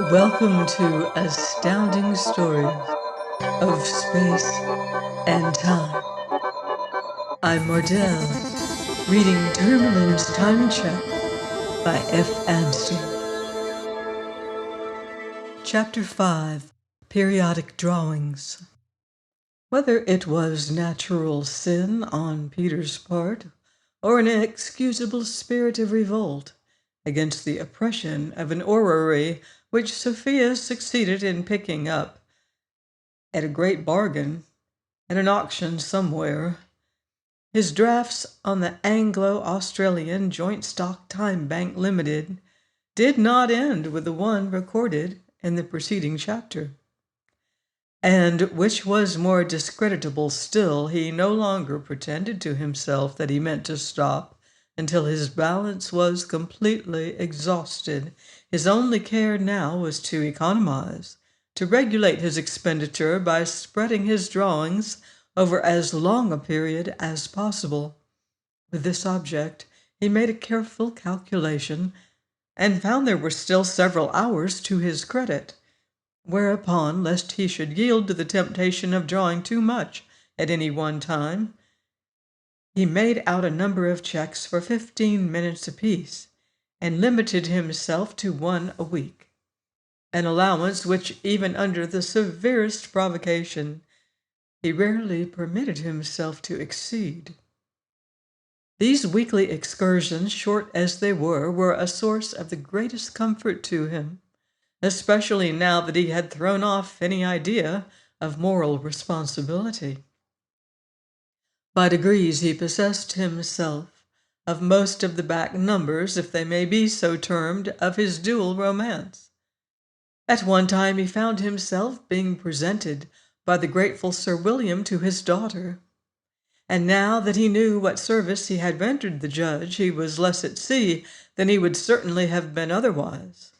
Welcome to Astounding Stories of Space and Time. I'm Mordell, reading Tourmalin's Time Check by F. Anstey. Chapter 5, Periodic Drawings. Whether it was natural sin on Peter's part, or an inexcusable spirit of revolt against the oppression of an orrery which Sophia succeeded in picking up at a great bargain at an auction somewhere, his drafts on the Anglo-Australian Joint Stock Time Bank Limited did not end with the one recorded in the preceding chapter. And which was more discreditable still, he no longer pretended to himself that he meant to stop until his balance was completely exhausted. His only care now was to economize, to regulate his expenditure by spreading his drawings over as long a period as possible. With this object, he made a careful calculation and found there were still several hours to his credit. Whereupon, lest he should yield to the temptation of drawing too much at any one time, he made out a number of checks for 15 minutes apiece, and limited himself to one a week, an allowance which, even under the severest provocation, he rarely permitted himself to exceed. These weekly excursions, short as they were a source of the greatest comfort to him, especially now that he had thrown off any idea of moral responsibility. By degrees he possessed himself of most of the back numbers, if they may be so termed, of his dual romance. At one time he found himself being presented by the grateful Sir William to his daughter, and now that he knew what service he had rendered the judge, he was less at sea than he would certainly have been otherwise.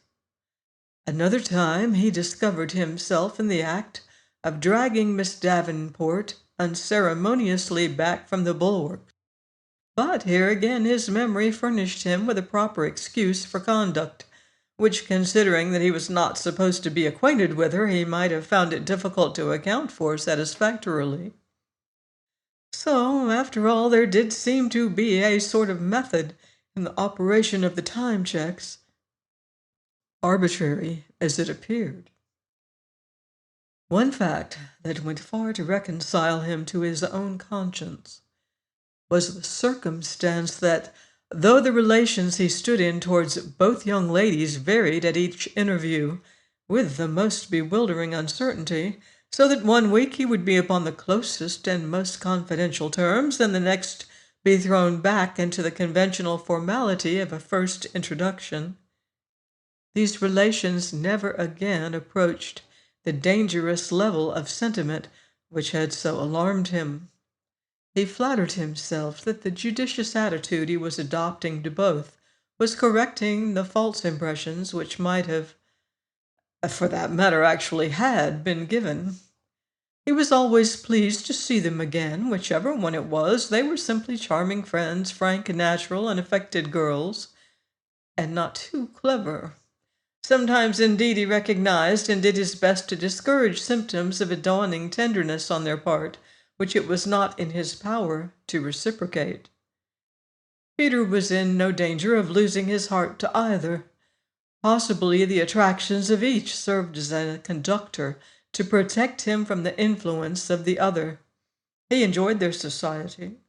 Another time he discovered himself in the act of dragging Miss Davenport unceremoniously back from the bulwarks. But here again his memory furnished him with a proper excuse for conduct, which, considering that he was not supposed to be acquainted with her, he might have found it difficult to account for satisfactorily. So, after all, there did seem to be a sort of method in the operation of the time checks, arbitrary as it appeared. One fact that went far to reconcile him to his own conscience was the circumstance that, though the relations he stood in towards both young ladies varied at each interview with the most bewildering uncertainty, so that one week he would be upon the closest and most confidential terms, and the next be thrown back into the conventional formality of a first introduction, these relations never again approached the dangerous level of sentiment which had so alarmed him. He flattered himself that the judicious attitude he was adopting to both was correcting the false impressions which might have, for that matter actually had, been given. He was always pleased to see them again, whichever one it was. They were simply charming friends, frank and natural and affected girls, and not too clever. Sometimes, indeed, he recognized and did his best to discourage symptoms of a dawning tenderness on their part, which it was not in his power to reciprocate. Peter was in no danger of losing his heart to either. Possibly the attractions of each served as a conductor to protect him from the influence of the other. He enjoyed their society,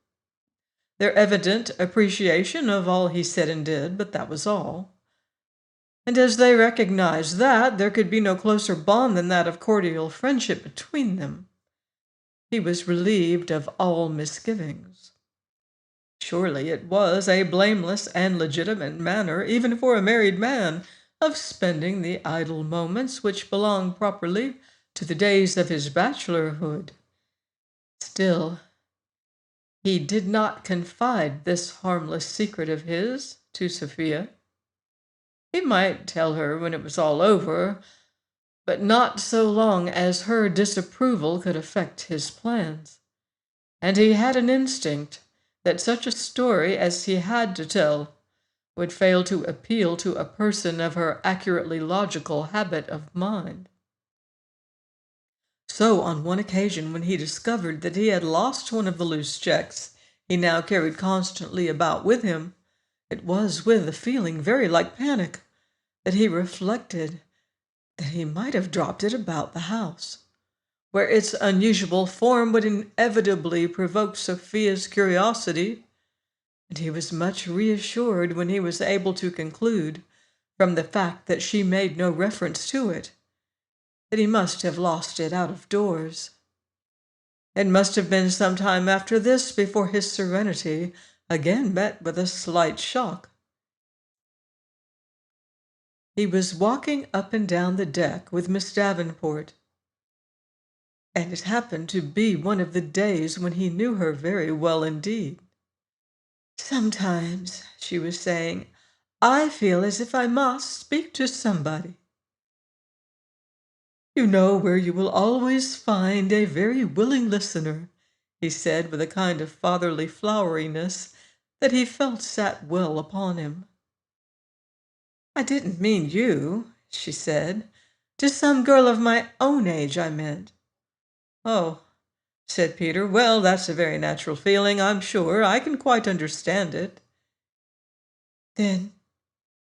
their evident appreciation of all he said and did, but that was all. And as they recognized that, there could be no closer bond than that of cordial friendship between them, he was relieved of all misgivings. Surely it was a blameless and legitimate manner, even for a married man, of spending the idle moments which belonged properly to the days of his bachelorhood. Still, he did not confide this harmless secret of his to Sophia. He might tell her when it was all over, but not so long as her disapproval could affect his plans. And he had an instinct that such a story as he had to tell would fail to appeal to a person of her accurately logical habit of mind. So, on one occasion, when he discovered that he had lost one of the loose checks he now carried constantly about with him, it was with a feeling very like panic that he reflected that he might have dropped it about the house, where its unusual form would inevitably provoke Sophia's curiosity, and he was much reassured when he was able to conclude, from the fact that she made no reference to it, that he must have lost it out of doors. It must have been some time after this before his serenity again met with a slight shock. He was walking up and down the deck with Miss Davenport, and it happened to be one of the days when he knew her very well indeed. "Sometimes," she was saying, "I feel as if I must speak to somebody." "You know where you will always find a very willing listener," he said with a kind of fatherly floweriness that he felt sat well upon him. "I didn't mean you," she said. "To some girl of my own age, I meant." "Oh," said Peter, "well, that's a very natural feeling, I'm sure. I can quite understand it." "Then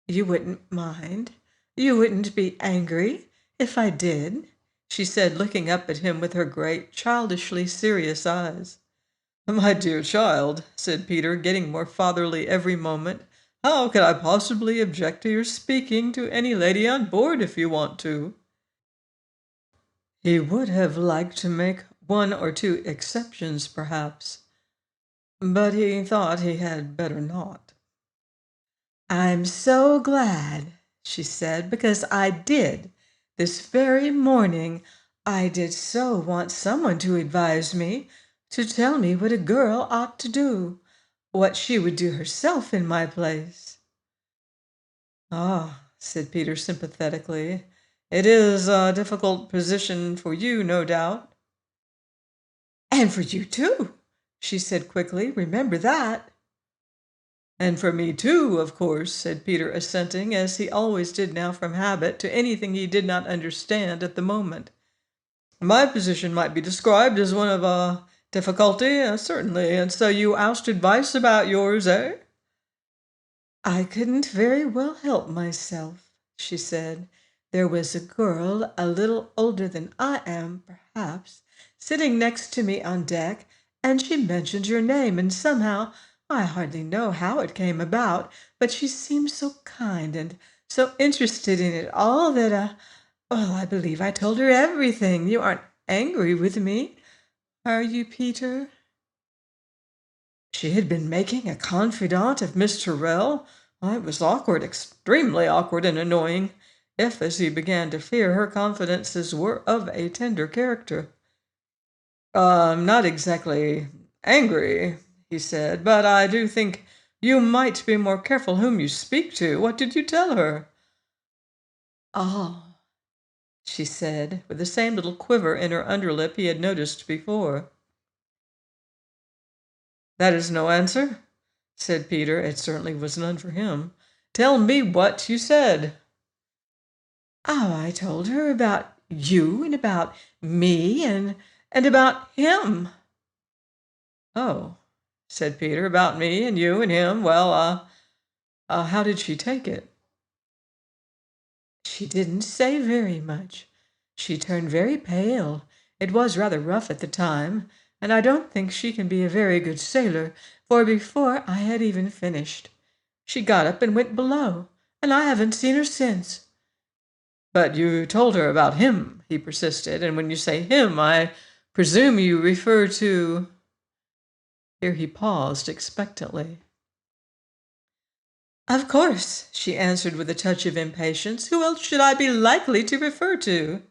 you wouldn't mind? You wouldn't be angry if I did?" she said, looking up at him with her great, childishly serious eyes. "My dear child," said Peter, getting more fatherly every moment, "how could I possibly object to your speaking to any lady on board if you want to?" He would have liked to make one or two exceptions, perhaps, but he thought he had better not. "I'm so glad," she said, "because I did. This very morning I did so want someone to advise me, to tell me what a girl ought to do, what she would do herself in my place." "Ah," said Peter sympathetically, "it is a difficult position for you, no doubt." "And for you, too," she said quickly. "Remember that." "And for me, too, of course," said Peter, assenting, as he always did now from habit, to anything he did not understand at the moment. "My position might be described as one of difficulty, certainly. And so you asked advice about yours, eh?" "I couldn't very well help myself," she said. "There was a girl a little older than I am, perhaps, sitting next to me on deck, and she mentioned your name, and somehow, I hardly know how it came about, but she seemed so kind and so interested in it all that, well, I believe I told her everything. You aren't angry with me, are you, Peter?" She had been making a confidant of Miss Tyrrell. It was awkward, extremely awkward and annoying, if, as he began to fear, her confidences were of a tender character. "I'm not exactly angry," he said, "but I do think you might be more careful whom you speak to. What did you tell her?" "Oh," she said, with the same little quiver in her underlip he had noticed before. "That is no answer?" said Peter. It certainly was none for him. "Tell me what you said." "Oh, I told her about you and about me and about him." "Oh," said Peter, "about me and you and him. Well, how did she take it?" "She didn't say very much. She turned very pale. It was rather rough at the time, and I don't think she can be a very good sailor, for before I had even finished, she got up and went below, and I haven't seen her since." "But you told her about him," he persisted, "and when you say him, I presume you refer to—" Here he paused expectantly. "Of course," she answered with a touch of impatience. "Who else should I be likely to refer to?"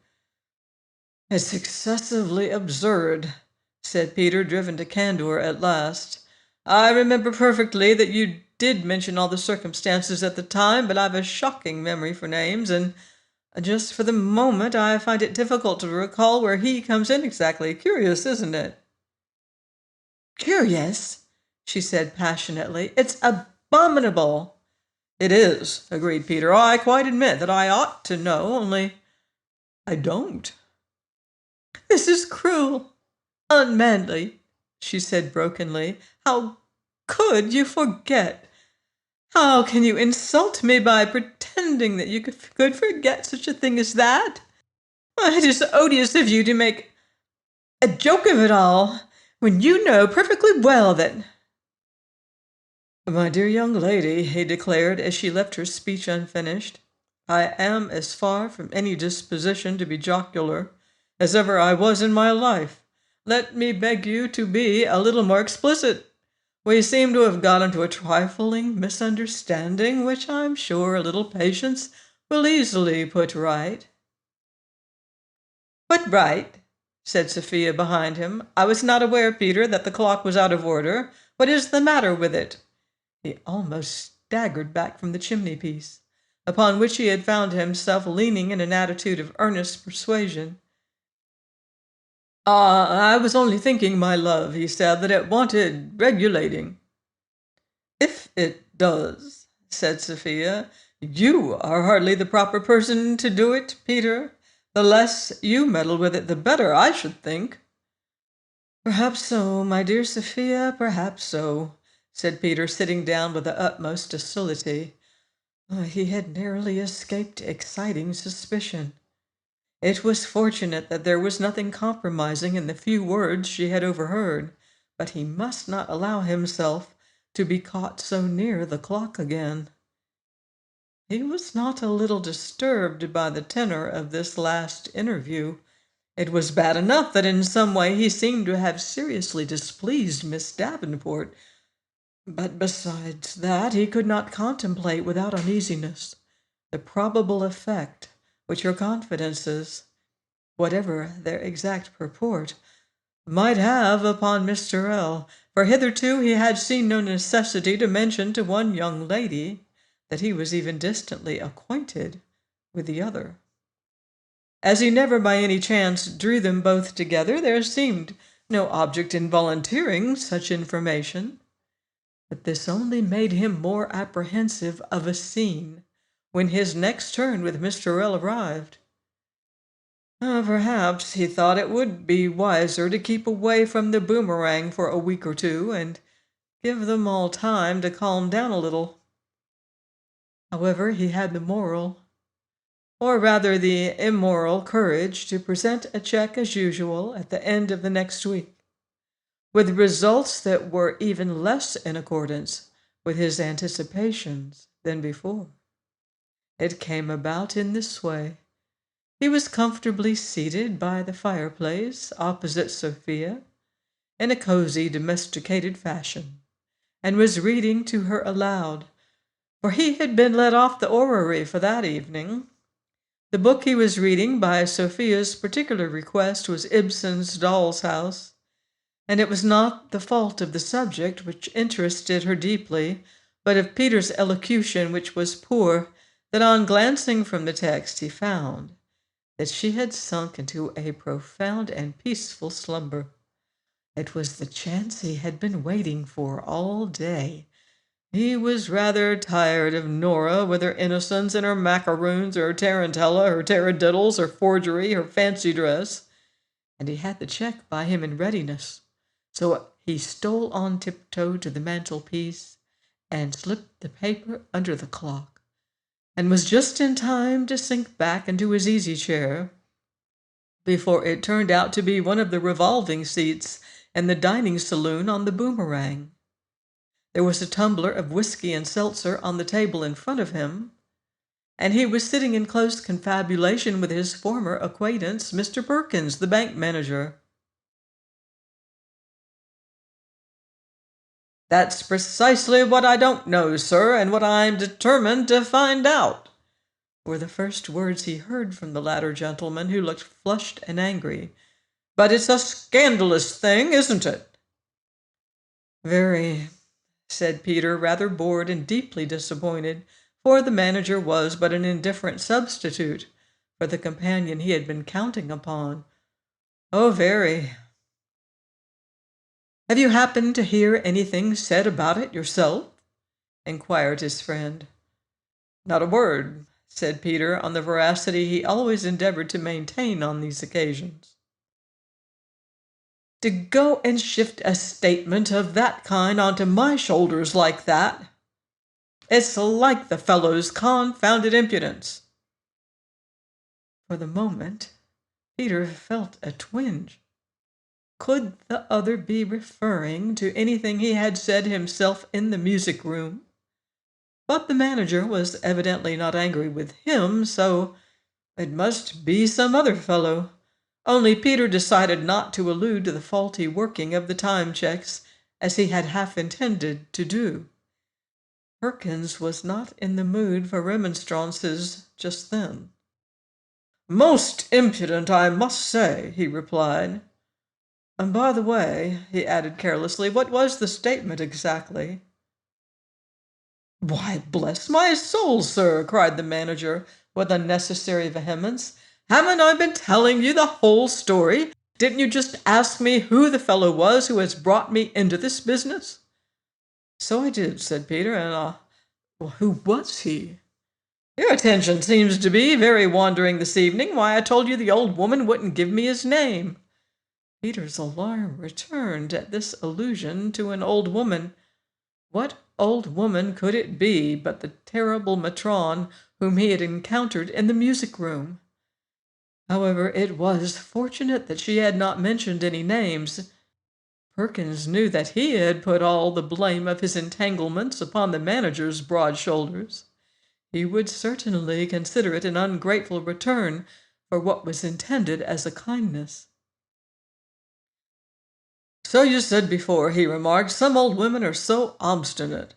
"It's excessively absurd," said Peter, driven to candor at last. "I remember perfectly that you did mention all the circumstances at the time, but I've a shocking memory for names, and just for the moment I find it difficult to recall where he comes in exactly. Curious, isn't it?" "Curious?" she said passionately. "It's abominable." "It is," agreed Peter. "I quite admit that I ought to know, only I don't." "This is cruel, unmanly," she said brokenly. "How could you forget? How can you insult me by pretending that you could forget such a thing as that? It is odious of you to make a joke of it all, when you know perfectly well that—" "My dear young lady," he declared as she left her speech unfinished, "I am as far from any disposition to be jocular as ever I was in my life. Let me beg you to be a little more explicit. We seem to have got into a trifling misunderstanding, which I'm sure a little patience will easily put right." "Put right?" said Sophia behind him. "I was not aware, Peter, that the clock was out of order. What is the matter with it?" He almost staggered back from the chimney-piece, upon which he had found himself leaning in an attitude of earnest persuasion. I was only thinking, my love," he said, "that it wanted regulating." "If it does," said Sophia, "you are hardly the proper person to do it, Peter. The less you meddle with it, the better, I should think." "Perhaps so, my dear Sophia, perhaps so," said Peter, sitting down with the utmost docility. He had narrowly escaped exciting suspicion. It was fortunate that there was nothing compromising in the few words she had overheard, but he must not allow himself to be caught so near the clock again. He was not a little disturbed by the tenor of this last interview. It was bad enough that in some way he seemed to have seriously displeased Miss Davenport, but besides that he could not contemplate without uneasiness the probable effect which her confidences, whatever their exact purport, might have upon Mr. L., for hitherto he had seen no necessity to mention to one young lady that he was even distantly acquainted with the other. As he never by any chance drew them both together, there seemed no object in volunteering such information. But this only made him more apprehensive of a scene when his next turn with Mr. L arrived. Perhaps he thought it would be wiser to keep away from the Boomerang for a week or two and give them all time to calm down a little. However, he had the moral, or rather the immoral, courage to present a check as usual at the end of the next week, with results that were even less in accordance with his anticipations than before. It came about in this way. He was comfortably seated by the fireplace opposite Sophia, in a cozy, domesticated fashion, and was reading to her aloud, for he had been let off the orrery for that evening. The book he was reading, by Sophia's particular request, was Ibsen's Doll's House, and it was not the fault of the subject, which interested her deeply, but of Peter's elocution, which was poor, that on glancing from the text he found that she had sunk into a profound and peaceful slumber. It was the chance he had been waiting for all day. He was rather tired of Nora, with her innocence and her macaroons, her tarantella, her taradiddles, her forgery, her fancy dress, and he had the check by him in readiness. So he stole on tiptoe to the mantelpiece and slipped the paper under the clock, and was just in time to sink back into his easy-chair before it turned out to be one of the revolving seats in the dining saloon on the Boomerang. There was a tumbler of whiskey and seltzer on the table in front of him, and he was sitting in close confabulation with his former acquaintance, Mr. Perkins, the bank manager. "That's precisely what I don't know, sir, and what I'm determined to find out," were the first words he heard from the latter gentleman, who looked flushed and angry. "But it's a scandalous thing, isn't it?" "Very," said Peter, rather bored and deeply disappointed, for the manager was but an indifferent substitute for the companion he had been counting upon. "Oh, very." "Have you happened to hear anything said about it yourself?" inquired his friend. Not a word, said Peter, on the veracity he always endeavored to maintain on these occasions. To go and shift a statement of that kind onto my shoulders like that, it's like the fellow's confounded impudence. For the moment, Peter felt a twinge. Could the other be referring to anything he had said himself in the music room? But the manager was evidently not angry with him, so it must be some other fellow. Only Peter decided not to allude to the faulty working of the time cheques, as he had half intended to do. Perkins was not in the mood for remonstrances just then. Most impudent, I must say, he replied. And by the way, he added carelessly, what was the statement exactly? Why, bless my soul, sir, cried the manager with unnecessary vehemence. Haven't I been telling you the whole story? Didn't you just ask me who the fellow was who has brought me into this business? So I did, said Peter, and who was he? Your attention seems to be very wandering this evening. Why, I told you the old woman wouldn't give me his name. Peter's alarm returned at this allusion to an old woman. What old woman could it be but the terrible matron whom he had encountered in the music-room? However, it was fortunate that she had not mentioned any names. Perkins knew that he had put all the blame of his entanglements upon the manager's broad shoulders. He would certainly consider it an ungrateful return for what was intended as a kindness. So you said before, he remarked, some old women are so obstinate.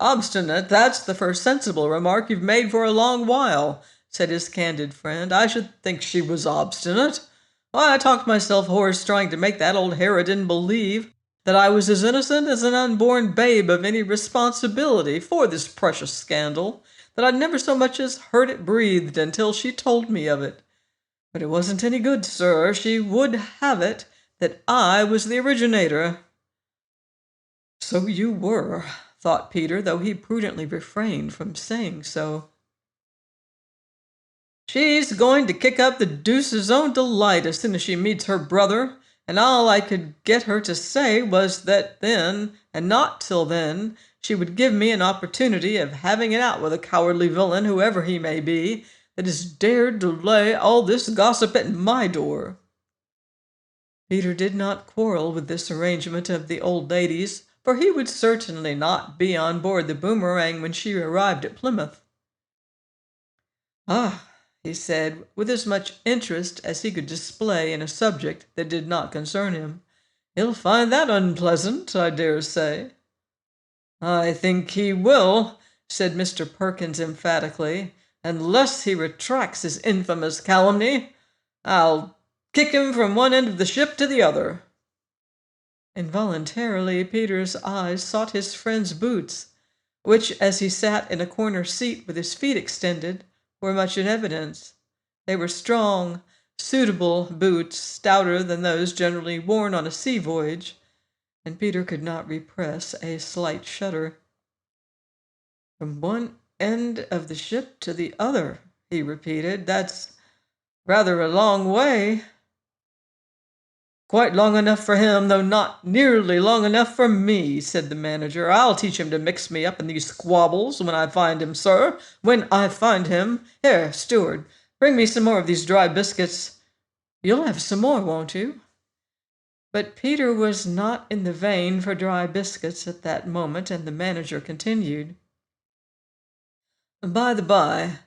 Obstinate, that's the first sensible remark you've made for a long while, said his candid friend. I should think she was obstinate. Why, I talked myself hoarse trying to make that old harridan believe that I was as innocent as an unborn babe of any responsibility for this precious scandal, that I'd never so much as heard it breathed until she told me of it. But it wasn't any good, sir. She would have it that I was the originator. So you were, thought Peter, though he prudently refrained from saying so. She's going to kick up the deuce's own delight as soon as she meets her brother, and all I could get her to say was that then, and not till then, she would give me an opportunity of having it out with a cowardly villain, whoever he may be, that has dared to lay all this gossip at my door. Peter did not quarrel with this arrangement of the old lady's, for he would certainly not be on board the Boomerang when she arrived at Plymouth. Ah, he said, with as much interest as he could display in a subject that did not concern him. He'll find that unpleasant, I dare say. I think he will, said Mr. Perkins emphatically, unless he retracts his infamous calumny. I'll kick him from one end of the ship to the other. Involuntarily, Peter's eyes sought his friend's boots, which, as he sat in a corner seat with his feet extended, were much in evidence. They were strong, suitable boots, stouter than those generally worn on a sea voyage, and Peter could not repress a slight shudder. From one end of the ship to the other, he repeated. That's rather a long way. Quite long enough for him, though not nearly long enough for me, said the manager. I'll teach him to mix me up in these squabbles when I find him, sir, when I find him. Here, steward, bring me some more of these dry biscuits. You'll have some more, won't you? But Peter was not in the vein for dry biscuits at that moment, and the manager continued. By the by,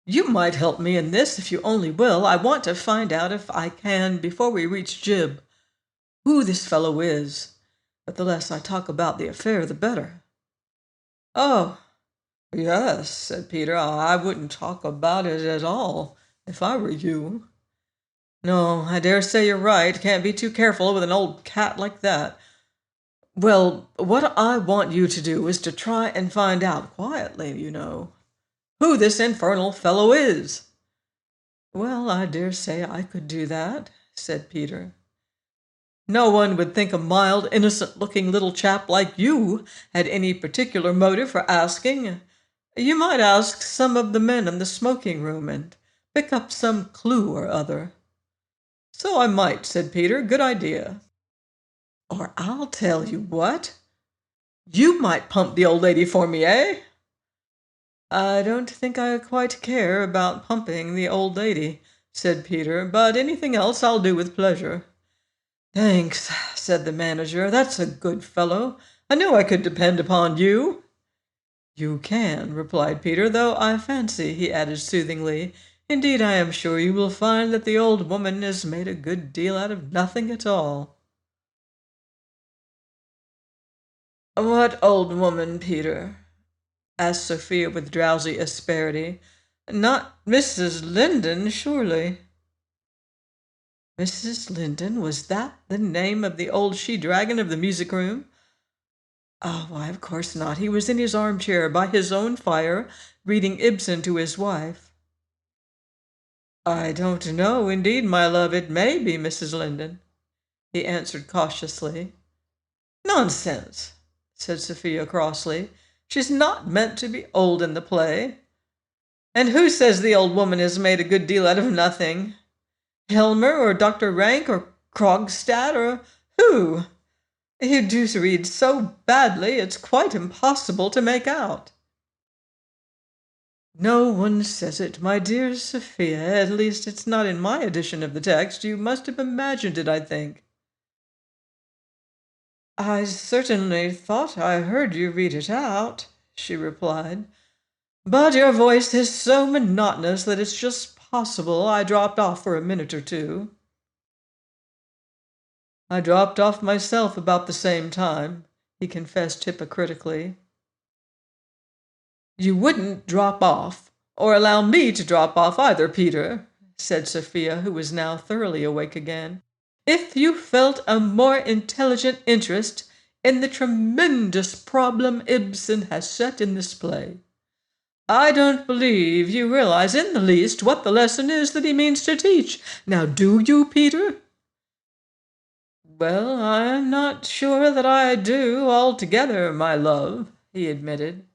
you might help me in this if you only will. I want to find out, if I can, before we reach Gib, who this fellow is. But the less I talk about the affair, the better. Oh, yes, said Peter. I wouldn't talk about it at all, if I were you. No, I dare say you're right. Can't be too careful with an old cat like that. Well, what I want you to do is to try and find out quietly, you know, who this infernal fellow is. Well, I dare say I could do that, said Peter. No one would think a mild, innocent-looking little chap like you had any particular motive for asking. You might ask some of the men in the smoking room and pick up some clue or other." "So I might," said Peter. "Good idea." "Or I'll tell you what. You might pump the old lady for me, eh?" "I don't think I quite care about pumping the old lady," said Peter, "but anything else I'll do with pleasure." "Thanks," said the manager. "That's a good fellow. I knew I could depend upon you." "You can," replied Peter, "though I fancy," he added soothingly, "indeed I am sure you will find that the old woman has made a good deal out of nothing at all." "What old woman, Peter?" asked Sophia with drowsy asperity. "Not Mrs. Linden, surely?" Mrs. Linden? Was that the name of the old she-dragon of the music-room? Oh, why, of course not. He was in his armchair by his own fire, reading Ibsen to his wife. "I don't know, indeed, my love. It may be Mrs. Linden," he answered cautiously. "Nonsense," said Sophia crossly. "She's not meant to be old in the play. And who says the old woman has made a good deal out of nothing? Helmer or Dr. Rank or Krogstad or who? You do read so badly it's quite impossible to make out." "No one says it, my dear Sophia. At least it's not in my edition of the text. You must have imagined it, I think." "I certainly thought I heard you read it out," she replied. "But your voice is so monotonous that it's just possible I dropped off for a minute or two." "I dropped off myself about the same time," he confessed hypocritically. "You wouldn't drop off, or allow me to drop off either, Peter," said Sophia, who was now thoroughly awake again, "if you felt a more intelligent interest in the tremendous problem Ibsen has set in this play. I don't believe you realize in the least what the lesson is that he means to teach. Now, do you, Peter?" "Well, I'm not sure that I do altogether, my love," he admitted.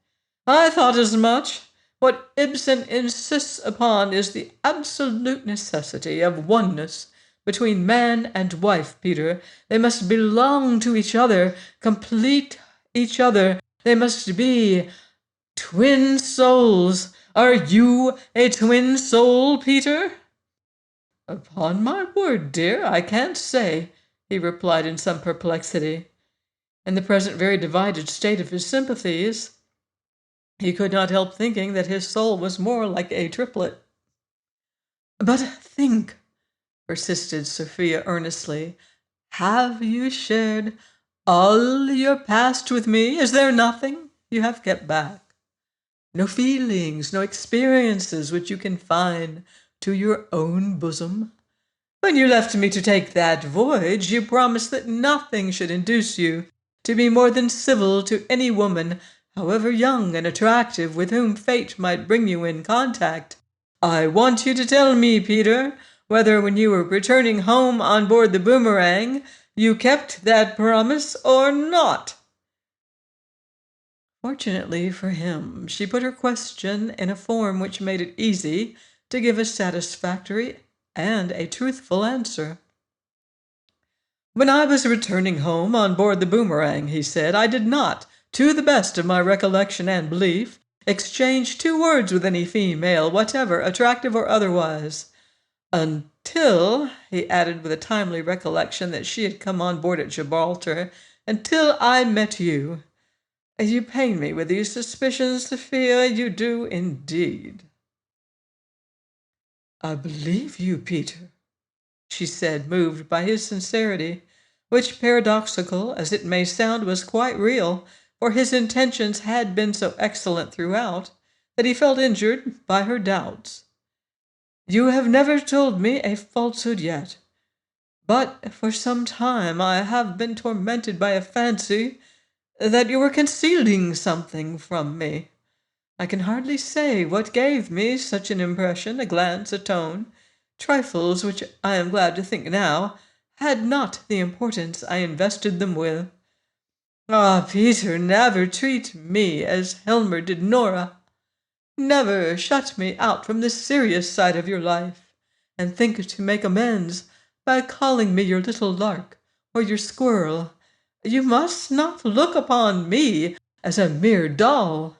"I thought as much. What Ibsen insists upon is the absolute necessity of oneness between man and wife, Peter. They must belong to each other, complete each other. They must be twin souls. Are you a twin soul, Peter?" "Upon my word, dear, I can't say," he replied in some perplexity. In the present very divided state of his sympathies, he could not help thinking that his soul was more like a triplet. "But think," persisted Sophia earnestly. "Have you shared all your past with me? Is there nothing you have kept back? No feelings, no experiences which you confine to your own bosom? When you left me to take that voyage, you promised that nothing should induce you to be more than civil to any woman, however young and attractive, with whom fate might bring you in contact. I want you to tell me, Peter, whether when you were returning home on board the Boomerang, you kept that promise or not." Fortunately for him, she put her question in a form which made it easy to give a satisfactory and a truthful answer. "When I was returning home on board the Boomerang," he said, "I did not, to the best of my recollection and belief, exchange two words with any female whatever, attractive or otherwise, until," he added with a timely recollection that she had come on board at Gibraltar, "until I met you. You pain me with these suspicions, Sophia, you do indeed." "I believe you, Peter," she said, moved by his sincerity, which, paradoxical as it may sound, was quite real, for his intentions had been so excellent throughout that he felt injured by her doubts. "You have never told me a falsehood yet, but for some time I have been tormented by a fancy that you were concealing something from me. I can hardly say what gave me such an impression, a glance, a tone, trifles which I am glad to think now had not the importance I invested them with. Ah, Peter, never treat me as Helmer did Nora. Never shut me out from the serious side of your life, and think to make amends by calling me your little lark or your squirrel. You must not look upon me as a mere doll."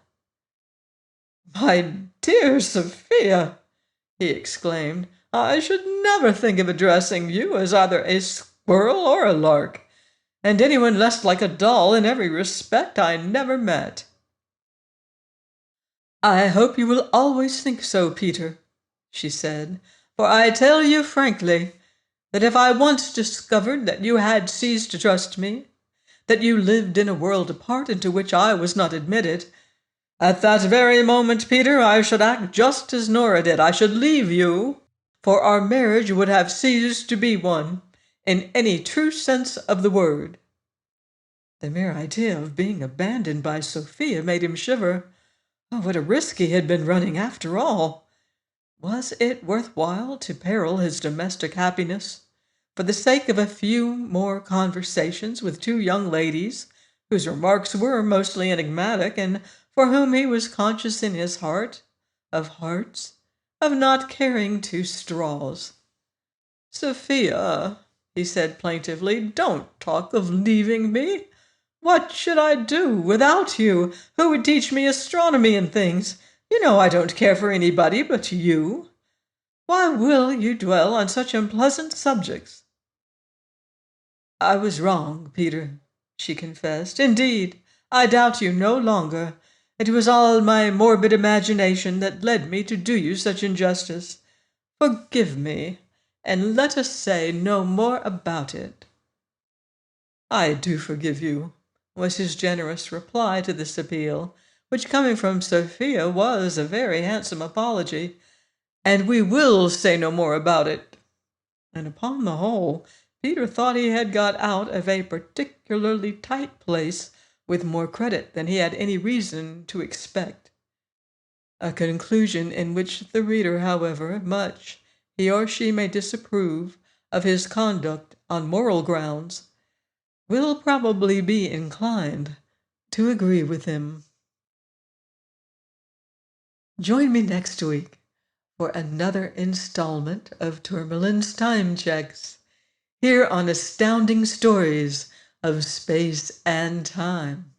"My dear Sophia," he exclaimed, "I should never think of addressing you as either a squirrel or a lark, and anyone less like a doll in every respect I never met." "I hope you will always think so, Peter," she said, "for I tell you frankly that if I once discovered that you had ceased to trust me, that you lived in a world apart into which I was not admitted, at that very moment, Peter, I should act just as Nora did. I should leave you, for our marriage would have ceased to be one, in any true sense of the word." The mere idea of being abandoned by Sophia made him shiver. Oh, what a risk he had been running after all! Was it worth while to peril his domestic happiness for the sake of a few more conversations with two young ladies whose remarks were mostly enigmatic, and for whom he was conscious in his heart of hearts of not caring two straws? "Sophia," he said plaintively, "don't talk of leaving me. What should I do without you? Who would teach me astronomy and things? You know I don't care for anybody but you. Why will you dwell on such unpleasant subjects?" "I was wrong, Peter," she confessed. "Indeed, I doubt you no longer. It was all my morbid imagination that led me to do you such injustice. Forgive me, and let us say no more about it." "I do forgive you," was his generous reply to this appeal, which, coming from Sophia, was a very handsome apology. "And we will say no more about it." And upon the whole, Peter thought he had got out of a particularly tight place with more credit than he had any reason to expect. A conclusion in which the reader, however much he or she may disapprove of his conduct on moral grounds, will probably be inclined to agree with him. Join me next week for another installment of Tourmalin's Time Checks, here on Astounding Stories of Space and Time.